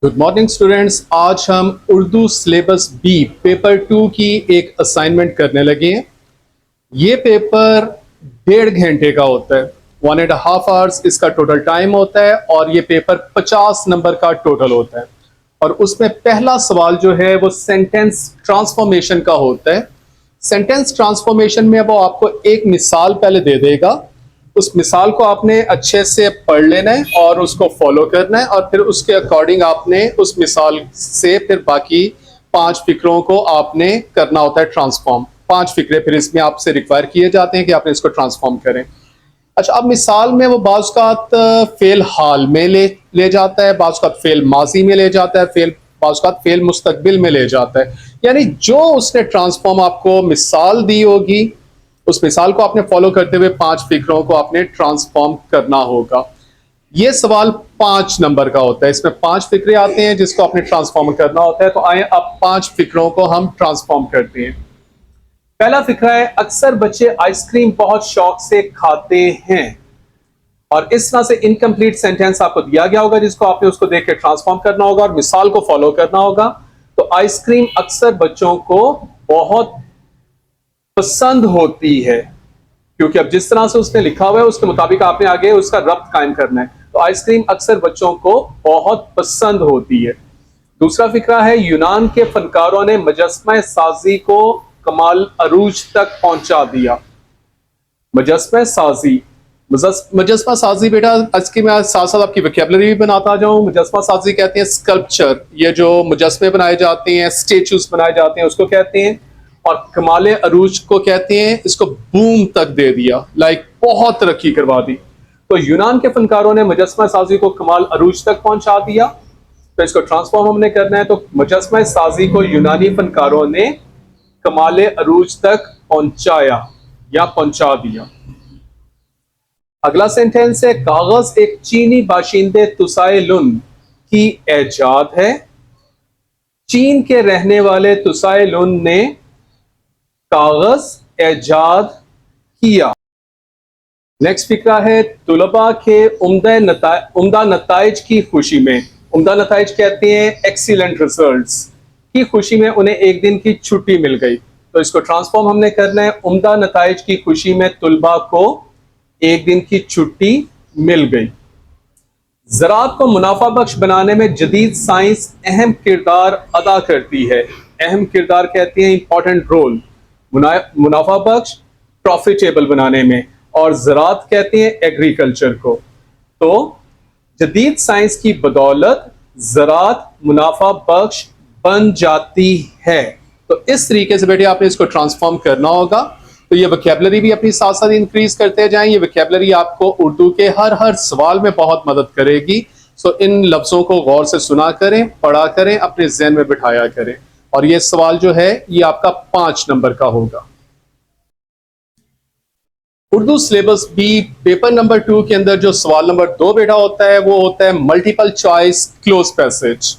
Good morning students. आज हम Urdu syllabus B paper 2 की एक असाइनमेंट करने लगे हैं। ये पेपर 1.5 घंटे का होता है, 1.5 आवर्स इसका टोटल टाइम होता है और ये पेपर 50 नंबर का टोटल होता है। और उसमें पहला सवाल जो है वो सेंटेंस ट्रांसफॉर्मेशन का होता है। सेंटेंस ट्रांसफॉर्मेशन में वो आपको एक मिसाल पहले दे देगा, उस मिसाल को आपने अच्छे से पढ़ लेना है और उसको फॉलो करना है और फिर उसके अकॉर्डिंग आपने उस मिसाल से फिर बाकी 5 फिक्रों को आपने करना होता है ट्रांसफॉर्म। 5 फिक्रे फिर इसमें आपसे रिक्वायर किए जाते हैं कि आपने इसको ट्रांसफॉर्म करें। अच्छा, अब मिसाल में वो बाज़ फेल हाल में ले जाता है, बाज़ फेल माजी में ले जाता है, बाज़ फेल मुस्तकबिल में ले जाता है। यानी जो उसने ट्रांसफॉर्म आपको मिसाल दी होगी उस मिसाल को आपने फॉलो करते हुए 5 फिक्रों को आपने ट्रांसफॉर्म करना होगा। ये सवाल 5 नंबर का होता है, इसमें 5 फिक्रे आते हैं जिसको आपने ट्रांसफॉर्म करना होता है। तो आए अब 5 फिक्रों को हम ट्रांसफॉर्म करते हैं। पहला फिक्रा है, अक्सर बच्चे आइसक्रीम बहुत शौक से खाते हैं। और इस तरह से इनकम्प्लीट सेंटेंस आपको दिया गया होगा जिसको आपने उसको देख के ट्रांसफॉर्म करना होगा और मिसाल को फॉलो करना होगा। तो आइसक्रीम अक्सर बच्चों को बहुत पसंद होती है, क्योंकि अब जिस तरह से उसने लिखा हुआ है उसके मुताबिक आपने आगे उसका रब्त कायम करना है। तो आइसक्रीम अक्सर बच्चों को बहुत पसंद होती है। दूसरा फिक्रा है, यूनान के फनकारों ने मुजस्मा साजी को कमाल अरूज तक पहुंचा दिया। मुजस्मा साजी, मुजस्मा साजी बेटा आज की मैं साथ साथ आपकी वोकैबुलरी भी बनाता जाऊं। मुजस्मा साजी कहते हैं स्कल्पचर, ये जो मुजस्मे बनाए जाते हैं, स्टेचूज बनाए जाते हैं उसको कहते हैं। और कमाले अरूज को कहते हैं, इसको बूम तक दे दिया, लाइक बहुत तरक्की करवा दी। तो यूनान के फनकारों ने मुजस्मा साजी को कमाल अरूज तक पहुंचा दिया। तो इसको ट्रांसफॉर्म हमने करना है। तो मुजस्मा साजी को यूनानी फनकारों ने कमाले अरूज तक पहुंचाया या पहुंचा दिया। अगला सेंटेंस है, कागज एक चीनी बाशिंदे तुसाए लुन की ऐजाद है। चीन के रहने वाले तुसाए लुन ने कागज ऐजाद किया। नेक्स्ट फिक्रा है, तुलबा के उम्दा नताइज की खुशी में, उम्दा नताइज कहते हैं एक्सीलेंट रिजल्ट्स की खुशी में उन्हें एक दिन की छुट्टी मिल गई। तो इसको ट्रांसफॉर्म हमने करना है, उम्दा नताइज की खुशी में तुलबा को एक दिन की छुट्टी मिल गई। ज़राअत को मुनाफा बख्श बनाने में जदीद साइंस अहम किरदार अदा करती है। अहम किरदार कहते हैं इंपॉर्टेंट रोल, मुनाफा बख्श प्रॉफिटेबल बनाने में, और ज़राअत कहते हैं एग्रीकल्चर को। तो जदीद साइंस की बदौलत ज़राअत मुनाफा बख्श बन जाती है। तो इस तरीके से बेटे आपने इसको ट्रांसफॉर्म करना होगा। तो ये वोकैबुलरी भी अपनी साथ साथ इंक्रीज करते जाएं। ये वोकैबुलरी आपको उर्दू के हर सवाल में बहुत मदद करेगी। सो इन लफ्जों को गौर से सुना करें, पढ़ा करें, अपने ज़हन में बिठाया करें। और ये सवाल जो है ये आपका 5 नंबर का होगा। Urdu syllabus B paper number 2 के अंदर जो सवाल नंबर 2 बेटा होता है वो होता है मल्टीपल चॉइस क्लोज पैसेज,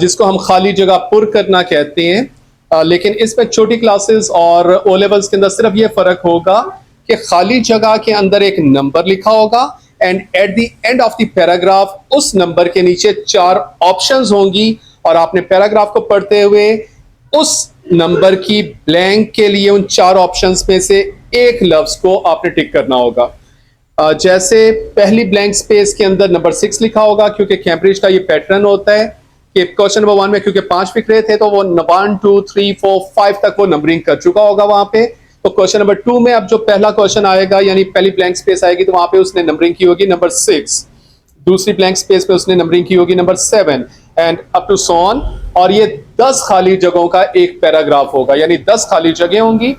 जिसको हम खाली जगह पुर करना कहते हैं। लेकिन इसमें छोटी क्लासेस और ओ लेवल्स के अंदर सिर्फ ये फर्क होगा कि खाली जगह के अंदर एक नंबर लिखा होगा and eight the end of the paragraph उस नंबर के नीचे 4 ऑप्शंस होंगी और आपने पैराग्राफ को पढ़ते हुए उस नंबर की ब्लैंक के लिए उन 4 ऑप्शंस में से एक लफ्ज को आपने टिक करना होगा। जैसे पहली ब्लैंक स्पेस के अंदर नंबर 6 लिखा होगा, क्योंकि कैम्ब्रिज का ये पैटर्न होता है कि क्वेश्चन नंबर 1 में क्योंकि 5 फिक्रे थे तो वो 1 2 3 4 5 तक वो नंबरिंग कर चुका होगा वहां पे। तो क्वेश्चन नंबर 2 में अब जो पहला क्वेश्चन आएगा यानी पहली ब्लैंक स्पेस आएगी तो वहां पे उसने नंबरिंग की होगी नंबर 6, दूसरी ब्लैंक स्पेस पे उसने नंबरिंग की होगी number 7 and up to so on. और ये 10 खाली जगहों का एक पैराग्राफ होगा, यानी 10 खाली जगह होंगी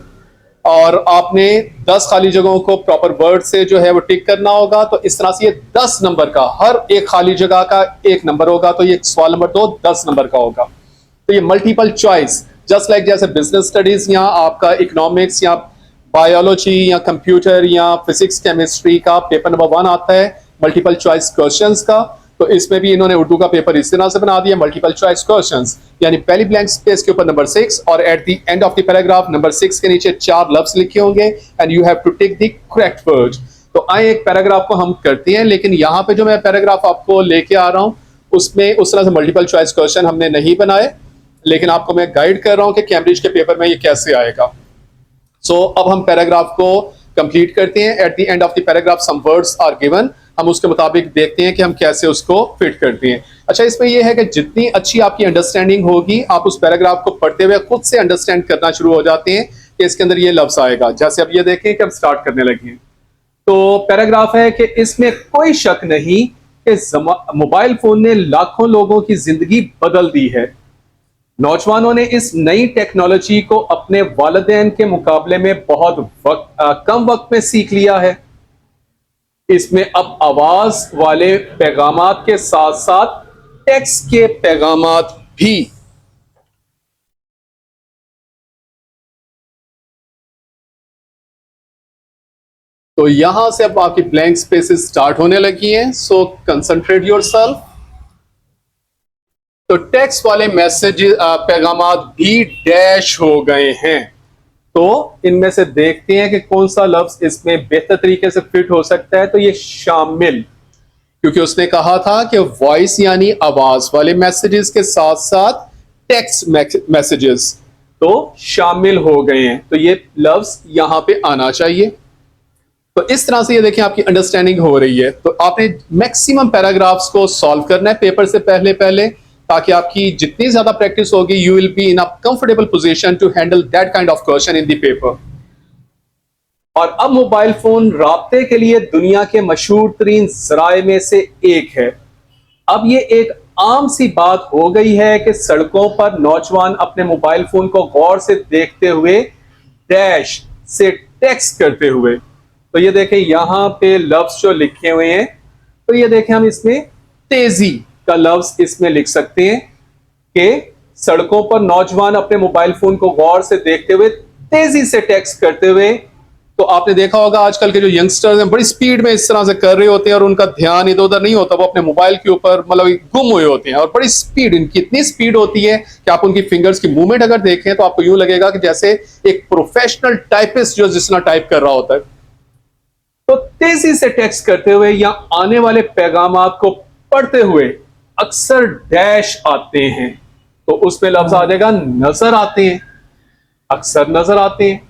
और आपने 10 खाली जगहों को प्रॉपर वर्ड से जो है वो टिक करना होगा। तो इस तरह से ये 10 नंबर का हर एक खाली जगह का एक नंबर होगा। तो ये सवाल नंबर 2 10 नंबर का होगा। तो ये मल्टीपल चॉइस जस्ट लाइक जैसे बिजनेस स्टडीज या आपका इकोनॉमिक्स या बायोलॉजी या कंप्यूटर या फिजिक्स केमिस्ट्री का पेपर नंबर 1 आता है मल्टीपल चॉइस क्वेश्चंस का। तो इसमें भी इन्होंने उर्दू का पेपर इस तरह से बना दिया, मल्टीपल चॉइस क्वेश्चंस, यानी पहली ब्लैंक स्पेस के ऊपर नंबर 6 और at the end of the paragraph number 6 के नीचे 4 लफ्ज लिखे होंगे and you have to tick the correct word. तो आए एक पैराग्राफ को हम करते हैं, लेकिन यहाँ पे जो मैं पैराग्राफ आपको लेके आ रहा हूँ उसमें उस तरह से मल्टीपल चॉइस क्वेश्चन हमने नहीं बनाए, लेकिन आपको मैं गाइड कर रहा हूं कि कैम्ब्रिज के पेपर में ये कैसे आएगा। अब हम पैराग्राफ को कंप्लीट करते हैं। At the end of the paragraph some words are given, हम उसके मुताबिक देखते हैं कि हम कैसे उसको फिट करते हैं। अच्छा, इसमें यह है कि जितनी अच्छी आपकी अंडरस्टैंडिंग होगी, आप उस पैराग्राफ को पढ़ते हुए खुद से अंडरस्टैंड करना शुरू हो जाते हैं कि इसके अंदर ये लफ्ज आएगा। जैसे अब ये देखें कि हम स्टार्ट करने लगे हैं, तो पैराग्राफ है कि इसमें कोई शक नहीं कि मोबाइल फोन ने लाखों लोगों की जिंदगी बदल दी है। नौजवानों ने इस नई टेक्नोलॉजी को अपने वालिदैन के मुकाबले में बहुत कम वक्त में सीख लिया है। इसमें अब आवाज वाले पैगामात के साथ साथ टेक्स्ट के पैगामात भी। तो यहां से अब आपकी ब्लैंक स्पेसेस स्टार्ट होने लगी हैं, सो कंसंट्रेट योरसेल्फ। तो टेक्स्ट वाले मैसेज पैगामात भी डैश हो गए हैं। तो इनमें से देखते हैं कि कौन सा लफ्ज इसमें बेहतर तरीके से फिट हो सकता है। तो ये शामिल, क्योंकि उसने कहा था कि वॉइस यानी आवाज वाले मैसेजेस के साथ साथ टेक्स्ट मैसेजेस, तो शामिल हो गए हैं, तो ये लफ्ज यहां पे आना चाहिए। तो इस तरह से ये देखिए आपकी अंडरस्टैंडिंग हो रही है। तो आपने मैक्सिमम पैराग्राफ्स को सॉल्व करना है पेपर से पहले, ताकि आपकी जितनी ज्यादा प्रैक्टिस होगी, you will be in a comfortable position to handle that kind of question in the paper. और अब मोबाइल फोन राब्ते के लिए दुनिया के मशहूर तरीन जराए में से एक है। अब ये एक आम सी बात हो गई है कि सड़कों पर नौजवान अपने मोबाइल फोन को गौर से देखते हुए डैश से टेक्स्ट करते हुए, तो ये देखें यहां पे लफ्ज जो लिखे हुए हैं, तो ये देखें हम इसमें तेजी का लफ्ज इसमें लिख सकते हैं कि सड़कों पर नौजवान अपने मोबाइल फोन को गौर से देखते हुए तेजी से टेक्स्ट करते हुए। तो आपने देखा होगा आजकल के जो यंगस्टर्स हैं बड़ी स्पीड में इस तरह से कर रहे होते हैं और उनका ध्यान इधर उधर नहीं होता, वो अपने मोबाइल के ऊपर मतलब गुम हुए होते हैं। और बड़ी स्पीड, इनकी इतनी स्पीड होती है कि आप उनकी फिंगर्स की मूवमेंट अगर देखें तो आपको यूं लगेगा कि जैसे एक प्रोफेशनल टाइपिस्ट जो जिस तरह टाइप कर रहा होता है। तो तेजी से टेक्स्ट करते हुए या आने वाले पैगामात को पढ़ते हुए अक्सर डैश आते हैं, तो उसमें लफ्ज आ जाएगा नजर आते हैं, अक्सर नजर आते हैं।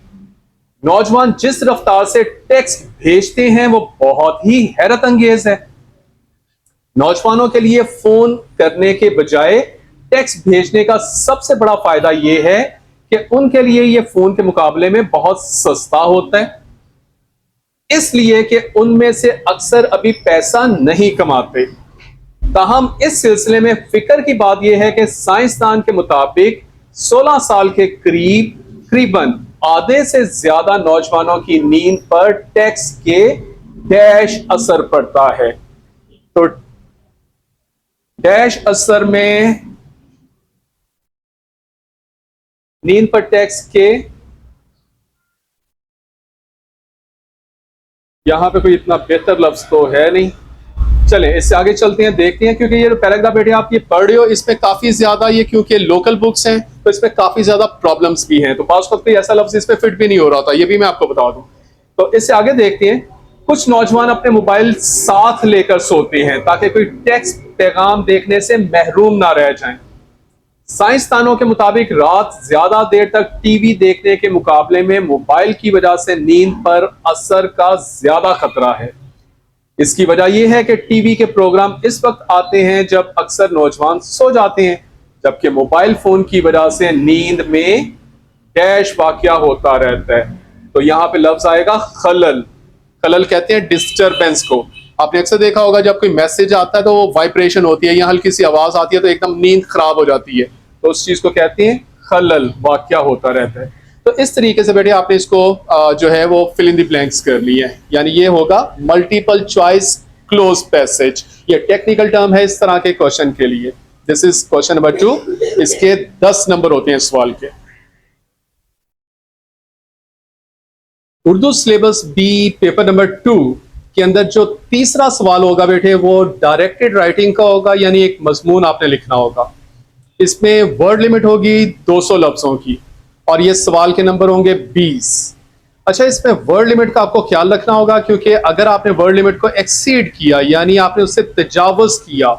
नौजवान जिस रफ्तार से टेक्स्ट भेजते हैं वो बहुत ही हैरत अंगेज है। नौजवानों के लिए फोन करने के बजाय टेक्स्ट भेजने का सबसे बड़ा फायदा यह है कि उनके लिए यह फोन के मुकाबले में बहुत सस्ता होता है, इसलिए कि उनमें से अक्सर अभी पैसा नहीं कमाते। ताहम इस सिलसिले में फिक्र की बात यह है कि साइंसदान के मुताबिक 16 साल के करीबन आधे से ज्यादा नौजवानों की नींद पर टेक्स्ट के डैश असर पड़ता है। तो डैश असर में नींद पर टेक्स्ट के यहां पे कोई इतना बेहतर लफ्ज तो है नहीं। चलें इससे आगे चलते हैं, देखते हैं, क्योंकि ये पैराग्राफ बेटे आप ये पढ़ रहे हो इसमें काफी ज्यादा, ये क्योंकि लोकल बुक्स हैं तो इसमें काफी ज्यादा प्रॉब्लम्स भी हैं, तो पास वक्त ऐसा लफ्ज इस पे फिट भी नहीं हो रहा था, ये भी मैं आपको बता दूं। तो इससे आगे देखते हैं, कुछ नौजवान अपने मोबाइल साथ लेकर सोते हैं ताकि कोई टेक्स्ट पैगाम देखने से महरूम ना रह जाएं। साइंसदानों के मुताबिक रात ज्यादा देर तक टीवी देखने के मुकाबले में मोबाइल की वजह से नींद पर असर का ज्यादा खतरा है। इसकी वजह यह है कि टीवी के प्रोग्राम इस वक्त आते हैं जब अक्सर नौजवान सो जाते हैं, जबकि मोबाइल फोन की वजह से नींद में डैश वाकया होता रहता है। तो यहाँ पे लफ्ज आएगा खलल। खलल कहते हैं डिस्टरबेंस को। आपने अक्सर देखा होगा जब कोई मैसेज आता है तो वो वाइब्रेशन होती है या हल्की सी आवाज आती है तो एकदम नींद खराब हो जाती है, तो उस चीज को कहते हैं खलल, वाकया होता रहता है। तो इस तरीके से बेटे आपने इसको जो है वो फिल इन द ब्लैंक्स कर लिया है, यानी ये होगा मल्टीपल चॉइस क्लोज पैसेज। ये टेक्निकल टर्म है इस तरह के क्वेश्चन के लिए। This is question number 2। इसके 10 नंबर होते हैं सवाल के। Urdu syllabus B paper number 2 के अंदर जो तीसरा सवाल होगा बेटे वो डायरेक्टेड राइटिंग का होगा, यानी एक मजमून आपने लिखना होगा। इसमें वर्ड लिमिट होगी 200 लफ्जों की और ये सवाल के नंबर होंगे 20। अच्छा, इसमें वर्ड लिमिट का आपको ख्याल रखना होगा, क्योंकि अगर आपने वर्ड लिमिट को एक्सीड किया यानी आपने उससे तजावुज किया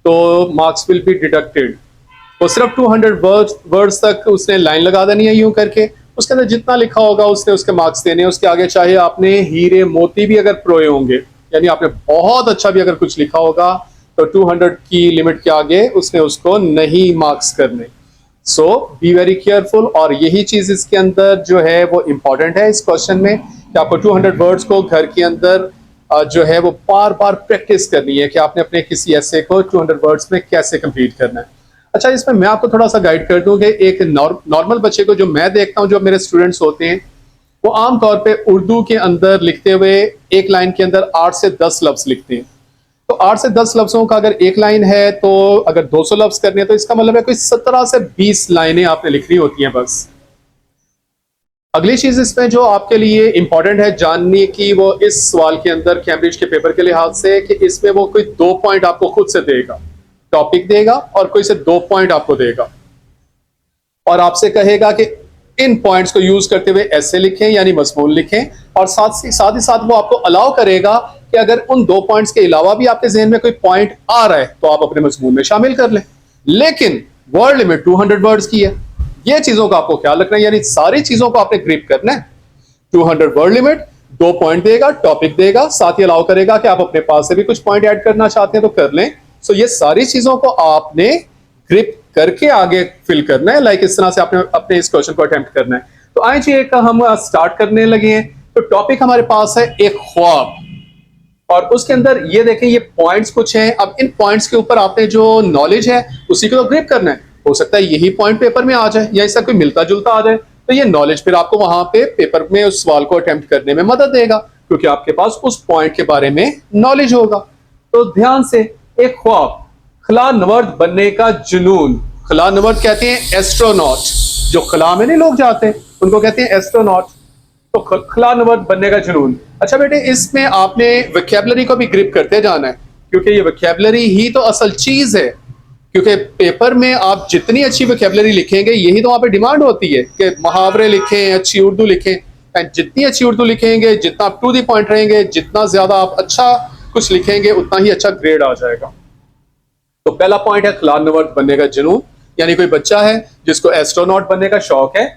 तो मार्क्स विल बी डिडक्टेड। वो सिर्फ 200 वर्ड्स तक उसने लाइन लगा देनी है यूं करके, उसके अंदर जितना लिखा होगा उसने उसके मार्क्स देने हैं। उसके आगे चाहे आपने हीरे मोती भी अगर प्रोए होंगे, यानी आपने बहुत अच्छा भी अगर कुछ लिखा होगा, तो 200 की लिमिट के आगे उसने उसको नहीं मार्क्स करने। सो बी वेरी केयरफुल। और यही चीज इसके अंदर जो है वो इंपॉर्टेंट है इस क्वेश्चन में, कि आपको 200 वर्ड्स को घर के अंदर जो है वो बार बार प्रैक्टिस करनी है कि आपने अपने किसी ऐसे को 200 वर्ड्स में कैसे कंप्लीट करना है। अच्छा, इसमें मैं आपको थोड़ा सा गाइड कर दूं कि एक नॉर्मल बच्चे को जो मैं देखता हूं, जो मेरे स्टूडेंट्स होते हैं, वो आमतौर पे उर्दू के अंदर लिखते हुए एक लाइन के अंदर 8 से 10 लफ्ज लिखते हैं। तो 8 से 10 लफ्जों का अगर एक लाइन है, तो अगर 200 लफ्ज करने हैं तो इसका मतलब है कोई 17 से 20 लाइनें आपने लिखनी होती हैं बस। अगली चीज इसमें जो आपके लिए इंपॉर्टेंट है जानने की, वो इस सवाल के अंदर कैम्ब्रिज के पेपर के लिहाज से, कि इसमें वो कोई 2 पॉइंट आपको खुद से देगा, टॉपिक देगा और कोई से 2 पॉइंट आपको देगा, और आपसे कहेगा कि इन पॉइंट्स को यूज करते हुए ऐसे लिखें, यानी मजमून लिखें। और साथ ही साथ वो आपको अलाउ करेगा कि अगर उन 2 पॉइंट्स के अलावा भी आपके जहन में कोई पॉइंट आ रहा है तो आप अपने मजमून में शामिल कर लें। लेकिन वर्ड लिमिट 200 वर्ड्स की है, ये चीजों का आपको ख्याल रखना है, यानी सारी चीजों को आपने ग्रिप करना है। 200 वर्ड लिमिट, 2 पॉइंट देगा, टॉपिक देगा, साथ ही अलाउ करेगा कि आप अपने पास से भी कुछ पॉइंट ऐड करना चाहते हैं तो कर लें। सो ये सारी चीजों को आपने ग्रिप करके आगे फिल करना है। लाइक इस तरह से आपने अपने इस क्वेश्चन को अटेम्प्ट करना है। तो आइए जी एक हम स्टार्ट करने लगे हैं। तो टॉपिक हमारे पास है एक ख्वाब, और उसके अंदर ये देखें ये पॉइंट्स कुछ हैं। अब इन पॉइंट्स के ऊपर आपने जो नॉलेज है उसी को तो ग्रिप करना है। हो सकता है यही पॉइंट पेपर में आ जाए या इसका कोई मिलता जुलता आ जाए, तो ये नॉलेज फिर आपको वहां पे पेपर में उस सवाल को अटेम्प्ट करने में मदद देगा, क्योंकि आपके पास उस पॉइंट के बारे में नॉलेज होगा। तो ध्यान से, एक ख्वाब, खला नवर्द बनने का जुनून। खला नवर्द कहते हैं एस्ट्रोनॉट, जो खला में नहीं लोग जाते उनको कहते हैं एस्ट्रोनॉट। तो खला नवर्द बनने का जुनून। अच्छा बेटे, इसमें आपने वोकैबुलरी को भी ग्रिप करते जाना है, क्योंकि ये वोकैबुलरी ही तो असल चीज है। क्योंकि पेपर में आप जितनी अच्छी वोकैबुलरी लिखेंगे, यही तो वहां पे डिमांड होती है कि मुहावरे लिखें, अच्छी उर्दू लिखें। एंड जितनी अच्छी उर्दू लिखेंगे, जितना आप टू द पॉइंट रहेंगे, जितना ज्यादा आप अच्छा कुछ लिखेंगे, उतना ही अच्छा ग्रेड आ जाएगा। तो पहला पॉइंट है खला नवर्द बनने का जुनून, यानी कोई बच्चा है जिसको एस्ट्रोनॉट बनने का शौक है।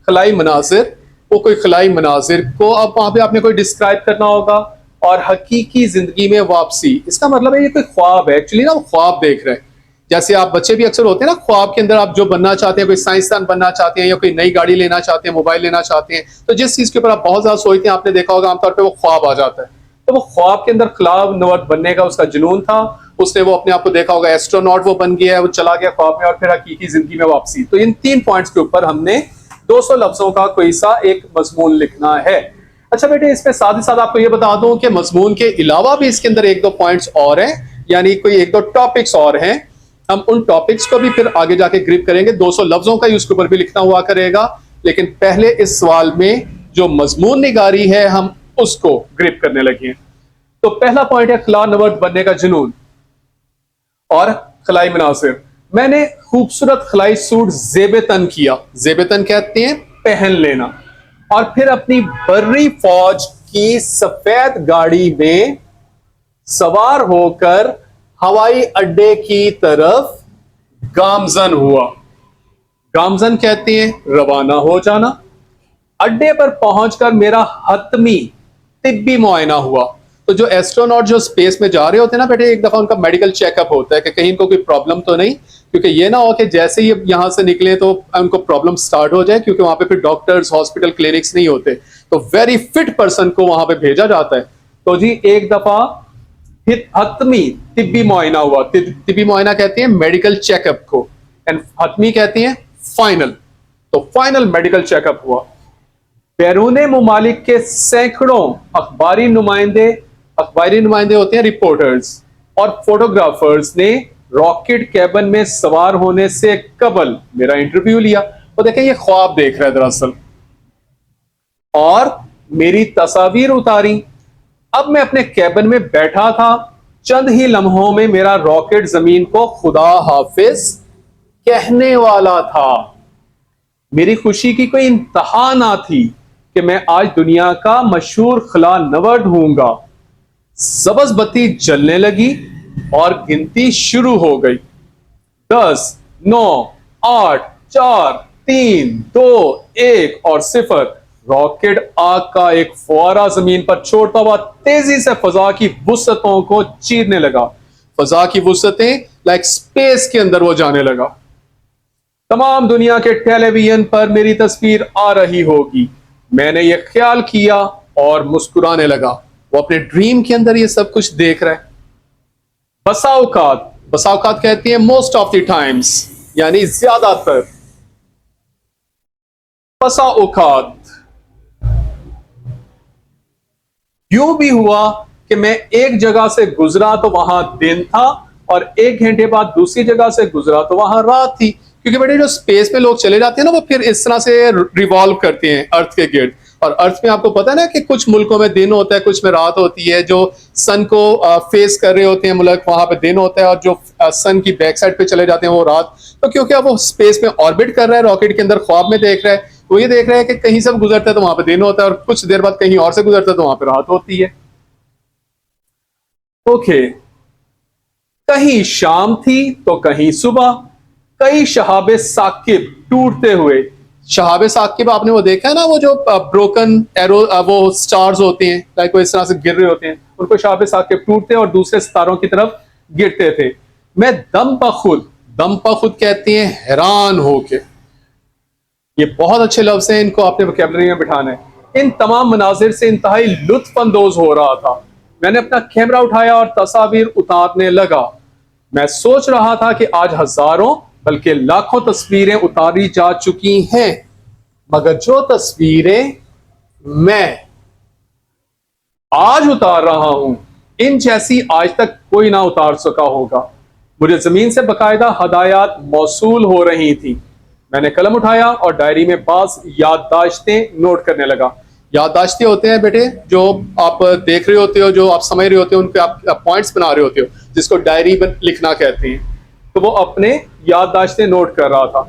खलाई मनाजिर, वो कोई खलाई मनाजिर को अब वहां पे आपने कोई डिस्क्राइब करना होगा। और हकीकी जिंदगी में वापसी, इसका मतलब है ये कोई ख्वाब है, एक्चुअली ना वो ख्वाब देख रहे हैं। जैसे आप बच्चे भी अक्सर होते हैं ना, ख्वाब के अंदर आप जो बनना चाहते हैं, कोई साइंसदान बनना चाहते हैं या कोई नई गाड़ी लेना चाहते हैं, मोबाइल लेना चाहते हैं, तो जिस चीज के ऊपर आप बहुत ज्यादा सोचते हैं, आपने देखा होगा आमतौर पर वो ख्वाब आ जाता है। तो वो ख्वाब के अंदर खला नवर्द बनने का उसका जुनून था। उसने वो अपने आप को देखा होगा एस्ट्रोनॉट वो बन गया है, वो चला गया ख्वाब में, और फिर हकीकी जिंदगी में वापसी। तो इन 3 पॉइंट्स के ऊपर हमने 200 लफ्जों का कोई सा एक मजमून लिखना है। अच्छा बेटे, इसमें साथ ही साथ आपको ये बता दूं कि मजमून के अलावा भी इसके अंदर 1-2 पॉइंट्स और हैं, यानी कोई 1-2 टॉपिक्स और हैं। हम उन टॉपिक्स को भी फिर आगे जाके ग्रिप करेंगे। 200 लफ्जों का उसके ऊपर भी लिखना हुआ करेगा, लेकिन पहले इस सवाल में जो मजमून निगारी है हम उसको ग्रिप करने लगे हैं। तो पहला पॉइंट है खला नवर्द बनने का जुनून और खलाई मनासिर। मैंने खूबसूरत खलाई सूट जेबेतन किया, जेबेतन कहते हैं पहन लेना, और फिर अपनी बर्री फौज की सफेद गाड़ी में सवार होकर हवाई अड्डे की तरफ गामजन हुआ। गामजन कहते हैं रवाना हो जाना। अड्डे पर पहुंचकर मेरा हतमी तिब्बी मुआयना हुआ। तो जो एस्ट्रोनॉट जो स्पेस में जा रहे होते हैं ना बेटे, एक दफा उनका मेडिकल चेकअप होता है कि कहीं इनको कोई प्रॉब्लम तो नहीं, क्योंकि ये ना हो कि जैसे ही यहां से निकले तो उनको प्रॉब्लम स्टार्ट हो जाए, क्योंकि वहां पे फिर डॉक्टर्स, हॉस्पिटल, क्लिनिक्स नहीं होते। तो वेरी फिट पर्सन को वहां पे भेजा जाता है। तो जी एक दफा हतमी तिब्बी मुआयना हुआ। तिब्बी मुआयना कहते हैं मेडिकल चेकअप को, एंड हतमी कहते हैं फाइनल। तो फाइनल मेडिकल चेकअप हुआ। बैरून मुमालिक के सैकड़ों अखबारी नुमाइंदे होते हैं रिपोर्टर्स और फोटोग्राफर्स ने रॉकेट कैबिन में सवार होने से कबल मेरा इंटरव्यू लिया। तो देखें ये ख्वाब देख रहा है दरअसल, और मेरी तस्वीर उतारी। अब मैं अपने कैबिन में बैठा था। चंद ही लम्हों में मेरा रॉकेट जमीन को खुदा हाफिज कहने वाला था। मेरी खुशी की कोई इंतहा ना थी कि मैं आज दुनिया का मशहूर खला नवर्द हूंगा। सबज बत्ती जलने लगी। और गिनती शुरू हो गई। 10, 9, 8, 4, 3, 2, 1 और 0। रॉकेट आग का एक फुआरा जमीन पर छोड़ता हुआ तेजी से फजा की वुसअतों को चीरने लगा। फजा की वुसअतें लाइक स्पेस के अंदर वो जाने लगा। तमाम दुनिया के टेलीविजन पर मेरी तस्वीर आ रही होगी। मैंने ये ख्याल किया और मुस्कुराने लगा। वो अपने ड्रीम के अंदर ये सब कुछ देख रहा है। बसाओकात, बसाओकात कहती है मोस्ट ऑफ द टाइम्स, यानी ज्यादातर। बसाओकात यूं भी हुआ कि मैं एक जगह से गुजरा तो वहां दिन था और 1 घंटे बाद दूसरी जगह से गुजरा तो वहां रात थी। क्योंकि बेटे जो स्पेस में लोग चले जाते हैं ना, वो फिर इस तरह से रिवॉल्व करते हैं अर्थ के गिर्द। और अर्थ में आपको पता है ना कि कुछ मुल्कों में दिन होता है, कुछ में रात होती है। जो सन को फेस कर रहे होते हैं मुल्क, वहां पे दिन होता है, और जो सन की बैक साइड पे चले जाते हैं वो रात। तो क्योंकि अब वो स्पेस में ऑर्बिट कर रहा है, रॉकेट के अंदर ख्वाब में देख रहा है, वो ये देख रहा है कि कहीं सब गुजरता है तो वहां पे दिन होता है, और कुछ देर बाद कहीं और से गुजरता है तो वहां पे रात होती है। ओके, कहीं शाम थी तो कहीं सुबह। कई शहाबे साकिब टूटते हुए। शहाबे साकिब आपने वो देखा है ना, वो जो ब्रोकन एरो, वो स्टार्स होते हैं, लाइक वो इस तरह से गिर रहे होते हैं, उनको शहाबे साकिब टूटते और दूसरे सितारों की तरफ गिरते थे। मैं दम पखुद कहते हैं हैरान होके। ये बहुत अच्छे लफ्ज हैं, इनको आपने वोकैबुलरी में बिठाना है। इन तमाम मनाजिर से इंतहाई लुत्फ अंदोज हो रहा था। मैंने अपना कैमरा उठाया और तस्वीर उतारने लगा। मैं सोच रहा था कि आज हजारों बल्कि लाखों तस्वीरें उतारी जा चुकी हैं, मगर जो तस्वीरें मैं आज उतार रहा हूं, इन जैसी आज तक कोई ना उतार सका होगा। मुझे जमीन से बकायदा हदायत मौसूल हो रही थी। मैंने कलम उठाया और डायरी में बाज याददाश्तें नोट करने लगा। याददाश्तें होते हैं बेटे, जो आप देख रहे होते हो, जो आप समझ रहे होते हो, उन पे आप पॉइंट्स बना रहे होते हो, जिसको डायरी लिखना कहते हैं। तो वो अपने याददाश्तें नोट कर रहा था।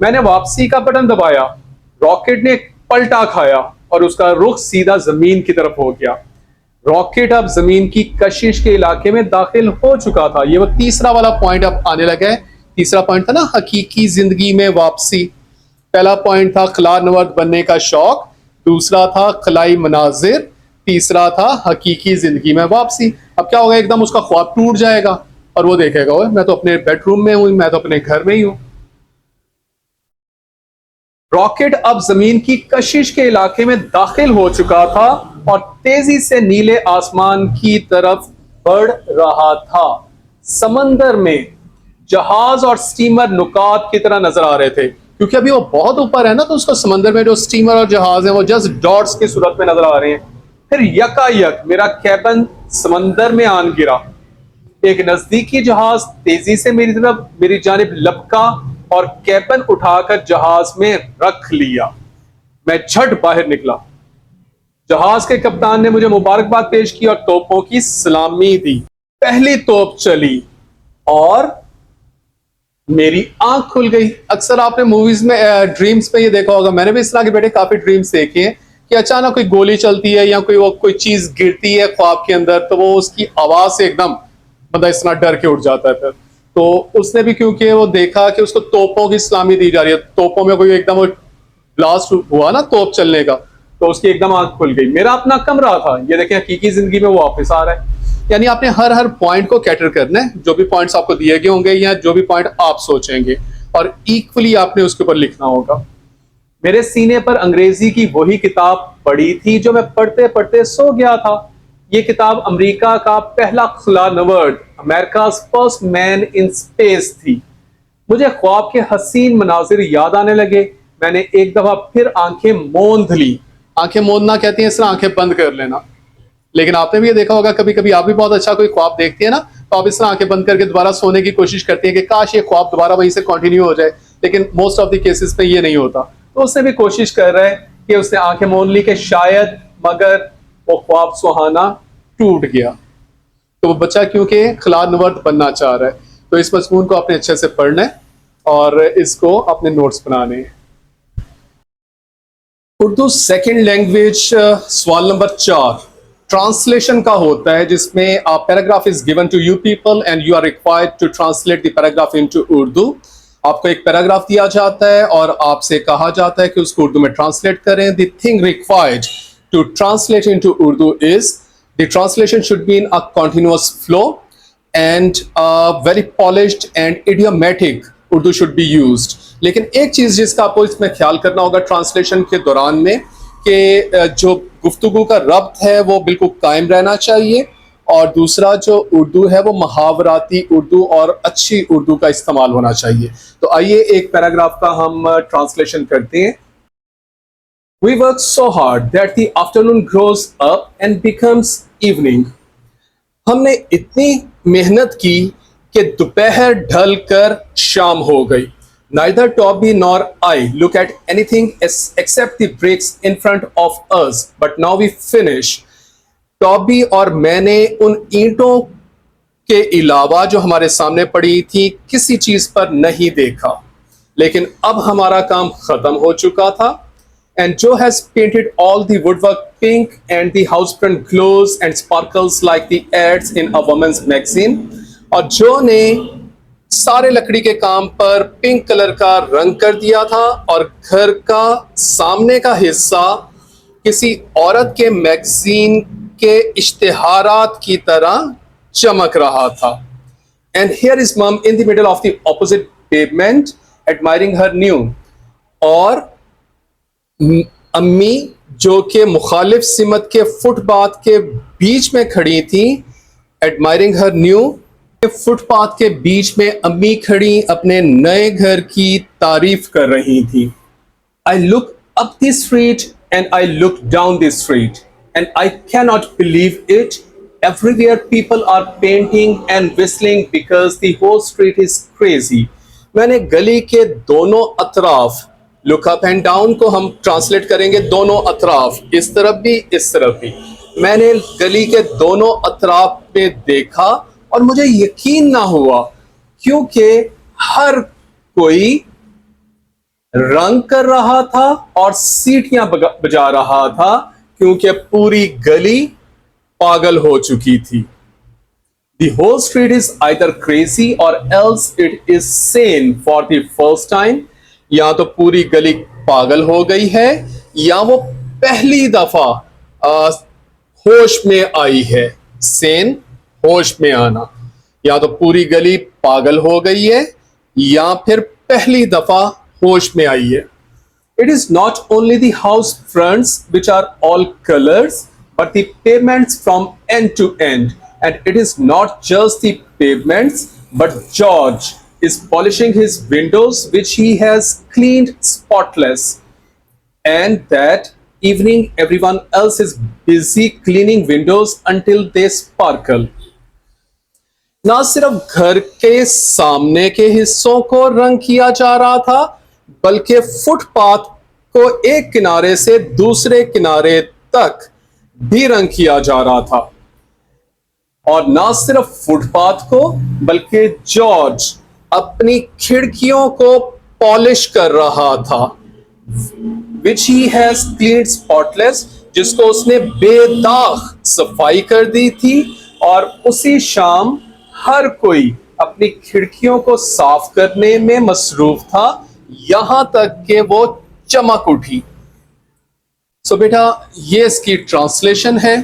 मैंने वापसी का बटन दबाया। रॉकेट ने पलटा खाया और उसका रुख सीधा जमीन की तरफ हो गया। रॉकेट अब जमीन की कशिश के इलाके में दाखिल हो चुका था। ये वो तीसरा वाला पॉइंट अब आने लगा है। तीसरा पॉइंट था ना, हकीकी जिंदगी में वापसी। पहला पॉइंट था खिलानवर्द बनने का शौक, दूसरा था खलाई मनाजिर, तीसरा था हकीकी जिंदगी में वापसी। अब क्या होगा, एकदम उसका ख्वाब टूट जाएगा और वो देखेगा, ओए मैं तो अपने बेडरूम में हूं, मैं तो अपने घर में ही हूं। रॉकेट अब जमीन की कशिश के इलाके में दाखिल हो चुका था और तेजी से नीले आसमान की तरफ बढ़ रहा था। समंदर में जहाज और स्टीमर नुकात की तरह नजर आ रहे थे। क्योंकि अभी वो बहुत ऊपर है ना, तो उसको समंदर में जो स्टीमर और जहाज है वो जस्ट डॉट्स की सूरत में नजर आ रहे हैं। फिर यकायक मेरा कैबिन समंदर में आन गिरा। एक नजदीकी जहाज तेजी से मेरी जानिब लपका और कैबिन उठाकर जहाज में रख लिया। मैं झट बाहर निकला। जहाज के कप्तान ने मुझे मुबारकबाद पेश की और तोपों की सलामी दी। पहली तोप चली और मेरी आंख खुल गई। अक्सर आपने मूवीज में ड्रीम्स में ये देखा होगा, मैंने भी इस तरह के बेटे काफी ड्रीम्स देखे हैं कि अचानक कोई गोली चलती है या कोई चीज गिरती है ख्वाब के अंदर, तो वो उसकी आवाज से एकदम बंदा इस तरह डर के उठ जाता है। फिर तो उसने भी, क्योंकि वो देखा कि उसको तोपों की सलामी दी जा रही है, तोपों में कोई एकदम ब्लास्ट हुआ ना तोप चलने का, तो उसकी एकदम आंख खुल गई। मेरा अपना कमरा था, ये देखें हकीकी जिंदगी में वो वापस आ रहा है। यानी आपने हर पॉइंट को कैटर करना है, जो भी पॉइंट्स आपको दिए गए होंगे या जो भी पॉइंट आप सोचेंगे, और इक्वली आपने उसके ऊपर लिखना होगा। मेरे सीने पर अंग्रेजी की वही किताब पड़ी थी जो मैं पढ़ते पढ़ते सो गया था। ये किताब अमेरिका का पहला खिलानवर्द, America's first man in space थी। मुझे ख्वाब के हसीन मनाजिर याद आने लगे। मैंने एक दफा फिर आंखें मूंद ली। आंखें मूंदना कहती हैं इस तरह आंखें बंद कर लेना। लेकिन आपने भी ये देखा होगा, कभी कभी आप भी बहुत अच्छा कोई ख्वाब देखती है ना, तो आप इस तरह आंखें बंद करके दोबारा सोने की कोशिश करती है कि काश ये ख्वाब दोबारा वहीं से कंटिन्यू हो जाए। लेकिन मोस्ट ऑफ द केसेस में ये नहीं होता। तो उसने भी कोशिश कर रहा है कि उसने आंखें मूंद ली कि शायद, मगर वो ख्वाब सुहाना टूट गया। तो वो बच्चा क्योंकि खिलानवर्द बनना चाह रहा है, तो इस मजमून को आपने अच्छे से पढ़ना है और इसको अपने नोट्स बनाने हैं। उर्दू सेकंड लैंग्वेज, सवाल नंबर 4। ट्रांसलेशन का होता है, जिसमें a paragraph is given to you people and you are required to translate the paragraph into Urdu. आपको एक पैराग्राफ दिया जाता है और आपसे कहा जाता है कि उसको उर्दू में ट्रांसलेट करें। The thing required to translate into Urdu is the translation should be in a continuous flow and very polished and idiomatic Urdu should be used. लेकिन एक चीज जिसका आपको इसमें ख्याल करना होगा ट्रांसलेशन के दौरान में, कि जो गुफ्तगू का रब्त है वो बिल्कुल कायम रहना चाहिए, और दूसरा जो उर्दू है वो मुहावराती उर्दू और अच्छी उर्दू का इस्तेमाल होना चाहिए। तो आइए एक पैराग्राफ का हम ट्रांसलेशन करते हैं। We work so hard that the afternoon grows up and becomes evening. हमने इतनी मेहनत की कि दोपहर ढल कर शाम हो गई। Neither Toby nor I look at anything except the bricks in front of us, but now we finish. Toby और मैंने उन ईंटों के अलावा जो हमारे सामने पड़ी थी किसी चीज पर नहीं देखा, लेकिन अब हमारा काम खत्म हो चुका था। And Joe has painted all the woodwork pink and the house front glows and sparkles like the ads in a woman's magazine. और जो ने सारे लकड़ी के काम पर पिंक कलर का रंग कर दिया था और घर का सामने का हिस्सा किसी औरत के मैगजीन के इश्तिहारात की तरह चमक रहा था। And here is mom in the middle of the opposite pavement admiring her new. और अम्मी जो कि मुखालिफ सिमत के फुटपाथ के बीच में खड़ी थी, एडमायरिंग हर न्यू, फुटपाथ के बीच में अम्मी खड़ी अपने नए घर की तारीफ कर रही थी। I look up the street and I look down the street and I can not believe it. Everywhere people are painting and whistling because the whole street is crazy. मैंने गली के दोनों अतराफ, लुक अप एंड डाउन को हम translate करेंगे दोनों अतराफ, इस तरफ भी इस तरफ भी। मैंने गली के दोनों अतराफ पे देखा और मुझे यकीन ना हुआ, क्योंकि हर कोई रंग कर रहा था और सीटियां बजा रहा था, क्योंकि पूरी गली पागल हो चुकी थी। The whole street is either crazy or else it is sane for the first time. या तो पूरी गली पागल हो गई है या वो पहली दफा होश में आई है। सेन, होश में आना। या तो पूरी गली पागल हो गई है या फिर पहली दफा होश में आई है। It is not only the house fronts which are all colors, but the pavements from end to end. And it is not just the pavements, but George is polishing his windows, which he has cleaned spotless. And that evening, everyone else is busy cleaning windows until they sparkle. ना सिर्फ घर के सामने के हिस्सों को रंग किया जा रहा था, बल्कि फुटपाथ को एक किनारे से दूसरे किनारे तक भी रंग किया जा रहा था। और ना सिर्फ फुटपाथ को, बल्कि जॉर्ज अपनी खिड़कियों को पॉलिश कर रहा था, which he has cleaned spotless, जिसको उसने बेदाग सफाई कर दी थी। और उसी शाम हर कोई अपनी खिड़कियों को साफ करने में मसरूफ था, यहां तक कि वो चमक उठी। सो बेटा, ये इसकी ट्रांसलेशन है।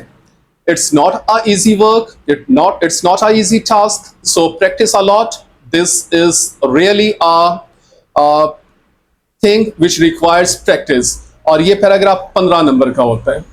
It's not a easy work. It's not a easy task. So practice a lot. This is really a thing which requires practice. और ये पैराग्राफ 15 नंबर का होता है।